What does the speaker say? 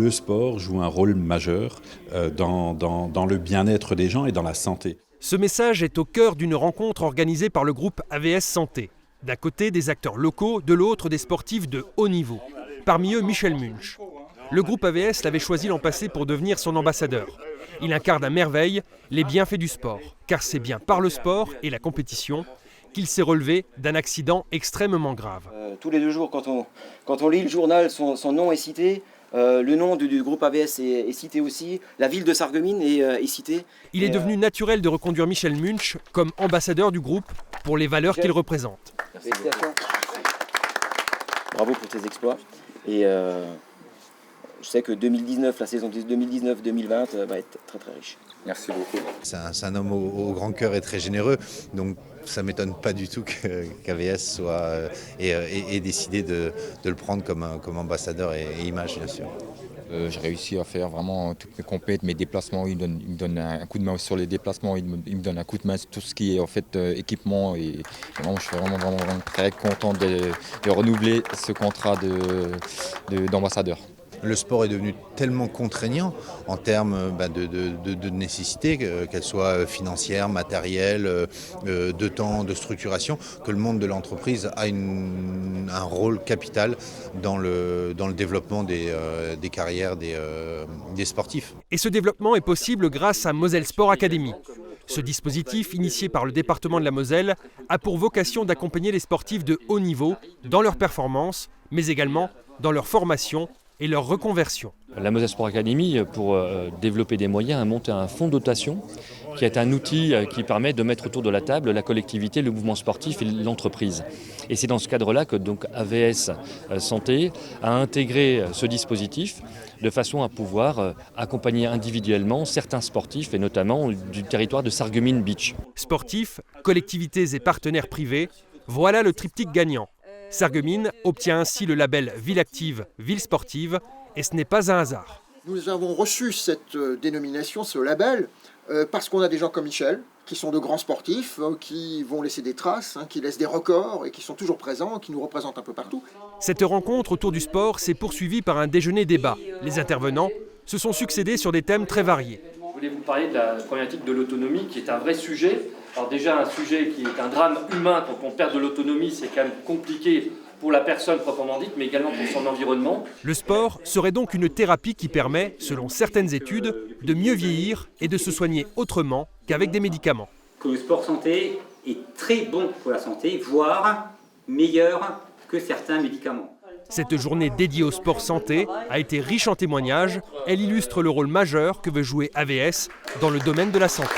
le sport joue un rôle majeur dans le bien-être des gens et dans la santé. Ce message est au cœur d'une rencontre organisée par le groupe AVS Santé. D'un côté, des acteurs locaux, de l'autre, des sportifs de haut niveau. Parmi eux, Michel Munch. Le groupe AVS l'avait choisi l'an passé pour devenir son ambassadeur. Il incarne à merveille les bienfaits du sport, car c'est bien par le sport et la compétition qu'il s'est relevé d'un accident extrêmement grave. Tous les 2 jours, quand on lit le journal, son nom est cité. Le nom du groupe AVS est cité aussi. La ville de Sarreguemines est citée. Il est devenu naturel de reconduire Michel Munch comme ambassadeur du groupe pour les valeurs qu'il représente. Félicitations. Bravo pour tes exploits. Et je sais que 2019, la saison 2019-2020 va être très très riche. Merci beaucoup. C'est un homme au grand cœur et très généreux, donc ça ne m'étonne pas du tout qu'AVS ait décidé de le prendre comme ambassadeur et image, bien sûr. J'ai réussi à faire vraiment toutes mes compètes, mes déplacements. Il me donne un coup de main sur les déplacements, il me donne un coup de main sur tout ce qui est en fait équipement. Et vraiment, je suis vraiment très content de renouveler ce contrat d'ambassadeur. Le sport est devenu tellement contraignant en termes de nécessité, qu'elle soit financière, matérielle, de temps, de structuration, que le monde de l'entreprise a un rôle capital dans le développement des carrières des sportifs. Et ce développement est possible grâce à Moselle Sport Academy. Ce dispositif, initié par le département de la Moselle, a pour vocation d'accompagner les sportifs de haut niveau dans leur performance, mais également dans leur formation et leur reconversion. La Moselle Sport Academy, pour développer des moyens, a monté un fonds de dotation qui est un outil qui permet de mettre autour de la table la collectivité, le mouvement sportif et l'entreprise. Et c'est dans ce cadre-là que donc AVS Santé a intégré ce dispositif de façon à pouvoir accompagner individuellement certains sportifs et notamment du territoire de Sarreguemines Beach. Sportifs, collectivités et partenaires privés, voilà le triptyque gagnant. Sarreguemines obtient ainsi le label Ville Active, Ville Sportive, et ce n'est pas un hasard. Nous avons reçu cette dénomination, ce label, parce qu'on a des gens comme Michel, qui sont de grands sportifs, qui vont laisser des traces, qui laissent des records et qui sont toujours présents, qui nous représentent un peu partout. Cette rencontre autour du sport s'est poursuivie par un déjeuner-débat. Les intervenants se sont succédés sur des thèmes très variés. Je voulais vous parler de la problématique de l'autonomie qui est un vrai sujet. Alors déjà un sujet qui est un drame humain, quand on perd de l'autonomie, c'est quand même compliqué pour la personne proprement dite, mais également pour son environnement. Le sport serait donc une thérapie qui permet, selon certaines études, de mieux vieillir et de se soigner autrement qu'avec des médicaments. Que le sport santé est très bon pour la santé, voire meilleur que certains médicaments. Cette journée dédiée au sport santé a été riche en témoignages. Elle illustre le rôle majeur que veut jouer AVS dans le domaine de la santé.